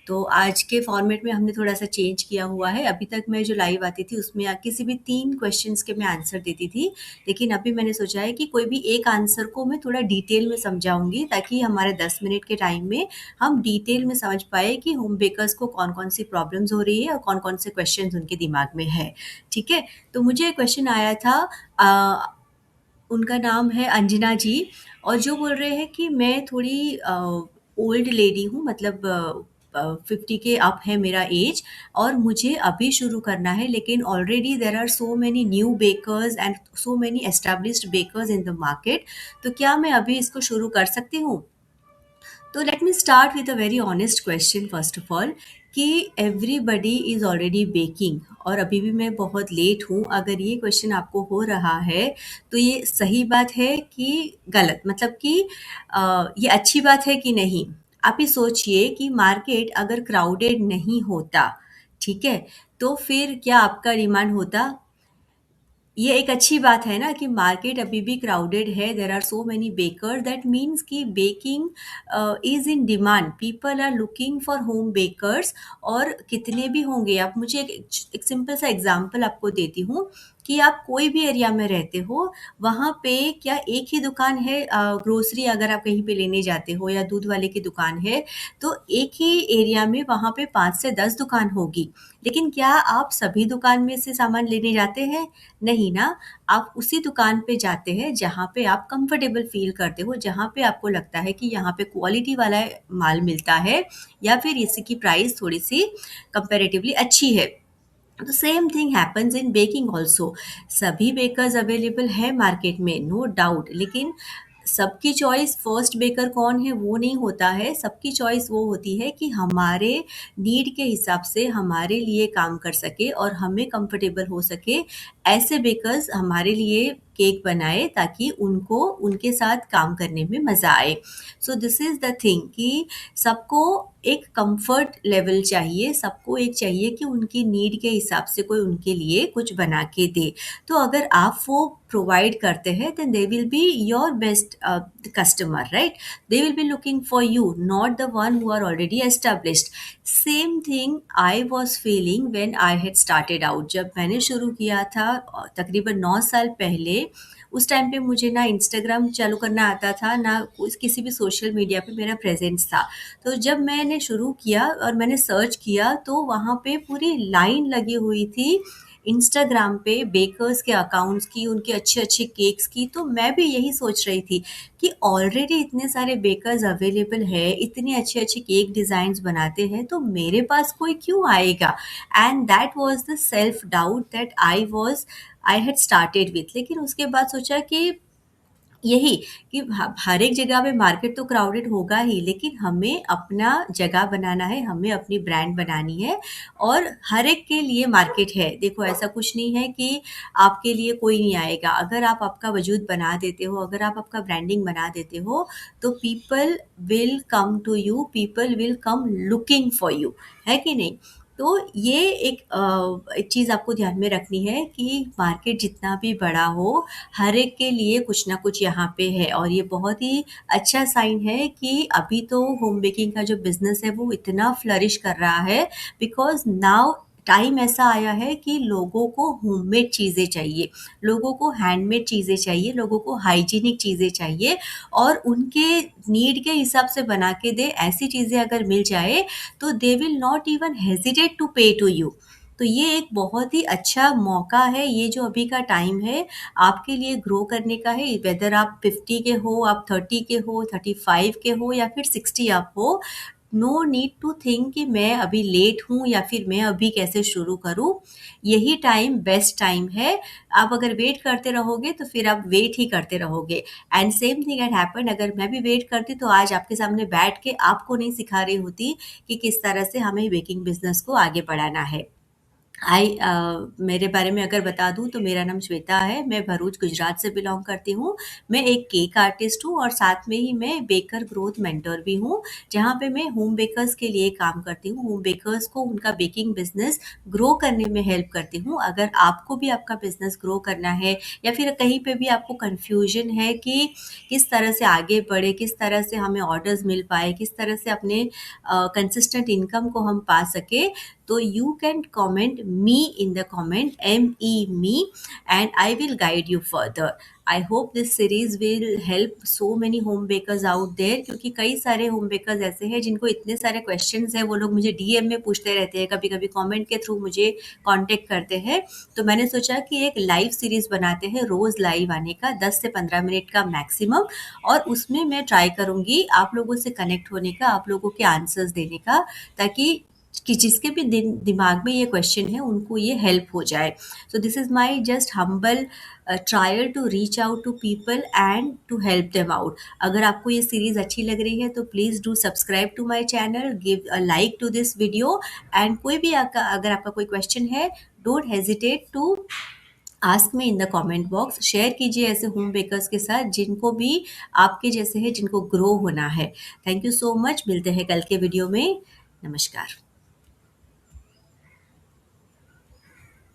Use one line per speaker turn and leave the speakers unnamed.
तो आज के फॉर्मेट में हमने थोड़ा-सा चेंज किया हुआ है। अभी तक मैं जो लाइव आती थी उसमें किसी भी 3 क्वेश्चंस के मैं आंसर देती थी। लेकिन अभी मैंने सोचा है कि कोई भी एक आंसर को मैं थोड़ा डिटेल में समझाऊँगी, ताकि हमारे 10 मिनट के टाइम में हम डिटेल में समझ पाएँ कि होम बेकर्स को कौन-कौन सी प्रॉब्लम्स हो रही है और कौन-कौन से क्वेश्चंस उनके दिमाग में है। ठीक है? तो मुझे एक क्वेश्चन आया था, अ, उनका नाम है अंजना जी, और जो बोल रहे हैं कि मैं थोड़ी ओल्ड लेडी हूँ, मतलब 50 के अप है मेरा एज, और मुझे अभी शुरू करना है, लेकिन already there are so many new bakers and so many established bakers in the market. तो क्या मैं अभी इसको शुरू कर सकती हूँ? तो let me start with a very honest question first of all, कि एवरीबडी इज़ ऑलरेडी बेकिंग और अभी भी मैं बहुत लेट हूँ। अगर ये क्वेश्चन आपको हो रहा है तो ये सही बात है कि गलत, मतलब कि ये अच्छी बात है कि नहीं? आप ये सोचिए कि मार्केट अगर क्राउडेड नहीं होता, ठीक है, तो फिर क्या आपका डिमांड होता? ये एक अच्छी बात है ना कि मार्केट अभी भी क्राउडेड है, there are so many baker, that means कि baking is in demand, people are looking for home bakers. और कितने भी होंगे, आप मुझे एक सिंपल सा एग्जांपल आपको देती हूँ कि आप कोई भी एरिया में रहते हो, वहाँ पे क्या एक ही दुकान है? ग्रोसरी अगर आप कहीं पे लेने जाते हो या दूध वाले की दुकान है, तो एक ही एरिया में वहाँ पे 5 से 10 दुकान होगी। लेकिन क्या आप सभी दुकान में से सामान लेने जाते हैं? नहीं ना। आप उसी दुकान पे जाते हैं जहाँ पे आप कंफर्टेबल फ़ील करते हो, जहाँ पे आपको लगता है कि यहाँ पे क्वालिटी वाला माल मिलता है, या फिर इसकी प्राइस थोड़ी-सी कंपैरेटिवली अच्छी है। तो same thing happens in baking also. सभी बेकर्स अवेलेबल है मार्केट में, नो डाउट, लेकिन सबकी चॉइस फर्स्ट बेकर कौन है वो नहीं होता है। सबकी चॉइस वो होती है कि हमारे नीड के हिसाब से हमारे लिए काम कर सके और हमें कंफर्टेबल हो सके, ऐसे बेकर्स हमारे लिए केक बनाए, ताकि उनको उनके साथ काम करने में मज़ा आए। सो दिस इज़ द थिंग कि सबको एक कंफर्ट लेवल चाहिए, सबको एक चाहिए कि उनकी नीड के हिसाब से कोई उनके लिए कुछ बना के दे। तो अगर आप वो प्रोवाइड करते हैं, then they will be your best customer, right? They will be looking for you, not the one who are already established. Same thing I was feeling when I had started out. जब मैंने शुरू किया था तकरीबन 9 साल पहले, उस time पे मुझे ना इंस्टाग्राम चालू करना आता था, ना किसी भी सोशल मीडिया पे मेरा प्रेजेंस था। तो जब मैंने शुरू किया और मैंने सर्च किया, तो वहाँ पे पूरी लाइन लगी हुई थी इंस्टाग्राम पे बेकर्स के अकाउंट्स की, उनके अच्छे-अच्छे केक्स की। तो मैं भी यही सोच रही थी कि ऑलरेडी इतने सारे बेकर्स अवेलेबल है, इतने अच्छे-अच्छे केक डिज़ाइन्स बनाते हैं, तो मेरे पास कोई क्यों आएगा? And that was the self doubt that I had started with. लेकिन उसके बाद सोचा कि यही कि हर एक जगह पे मार्केट तो क्राउडेड होगा ही, लेकिन हमें अपना जगह बनाना है, हमें अपनी ब्रांड बनानी है, और हर एक के लिए मार्केट है। देखो, ऐसा कुछ नहीं है कि आपके लिए कोई नहीं आएगा। अगर आप आपका वजूद बना देते हो, अगर आप आपका ब्रांडिंग बना देते हो, तो people will come to you, people will come looking for you, है कि नहीं? तो ये एक चीज़ आपको ध्यान में रखनी है कि मार्केट जितना भी बड़ा हो, हर एक के लिए कुछ ना कुछ यहाँ पे है। और ये बहुत ही अच्छा साइन है कि अभी तो होम बेकिंग का जो बिज़नेस है वो इतना फ्लरिश कर रहा है, बिकॉज़ नाउ टाइम ऐसा आया है कि लोगों को होममेड चीज़ें चाहिए, लोगों को हैंडमेड चीज़ें चाहिए, लोगों को हाइजीनिक चीज़ें चाहिए, और उनके नीड के हिसाब से बना के दे, ऐसी चीज़ें अगर मिल जाए, तो they will not even hesitate to pay to you. तो ये एक बहुत ही अच्छा मौका है, ये जो अभी का टाइम है आपके लिए ग्रो करने का है। वेदर आप 50 के हो, आप 30 के हो, 35 के हो, या फिर 60 आप हो, नो नीड टू थिंक कि मैं अभी लेट हूँ या फिर मैं अभी कैसे शुरू करूँ। यही टाइम बेस्ट टाइम है। आप अगर वेट करते रहोगे तो फिर आप वेट ही करते रहोगे। And same thing had happened, अगर मैं भी वेट करती तो आज आपके सामने बैठ के आपको नहीं सिखा रही होती कि किस तरह से हमें बेकिंग बिजनेस को आगे बढ़ाना है। मेरे बारे में अगर बता दूँ तो मेरा नाम श्वेता है, मैं भरूच गुजरात से बिलॉन्ग करती हूँ। मैं एक केक आर्टिस्ट हूँ और साथ में ही मैं बेकर ग्रोथ मेंटर भी हूँ, जहाँ पे मैं होम बेकर्स के लिए काम करती हूँ। होम बेकर्स को उनका बेकिंग बिज़नेस ग्रो करने में हेल्प करती हूँ। अगर आपको भी आपका बिज़नेस ग्रो करना है या फिर कहीं पे भी आपको कन्फ्यूजन है कि किस तरह से आगे बढ़े, किस तरह से हमें ऑर्डर्स मिल पाए, किस तरह से अपने कंसिस्टेंट इनकम को हम पा सकें, so you can comment me in the comment me and I will guide you further. I hope this series will help so many home bakers out there, क्योंकि कई सारे होम बेकर्स ऐसे हैं जिनको इतने सारे क्वेश्चंस हैं, वो लोग मुझे डीएम में पूछते रहते हैं, कभी कभी कमेंट के थ्रू मुझे कांटेक्ट करते हैं। तो मैंने सोचा कि एक लाइव सीरीज बनाते हैं, रोज़ लाइव आने का 10 से 15 मिनट का मैक्सिमम, और उसमें मैं ट्राई करूँगी आप लोगों से कनेक्ट होने का, आप लोगों के आंसर्स देने का, ताकि कि जिसके भी दिमाग में ये क्वेश्चन है उनको ये हेल्प हो जाए। So this is my just humble trial to reach out to people and to help them out. अगर आपको ये सीरीज़ अच्छी लग रही है तो please do subscribe to my channel, give a like to this video, and कोई भी अगर आपका कोई क्वेश्चन है, don't hesitate to ask me in the comment box. Share कीजिए ऐसे होम बेकर्स के साथ जिनको भी आपके जैसे है, जिनको ग्रो होना है। थैंक यू सो मच, मिलते हैं कल के वीडियो में। नमस्कार।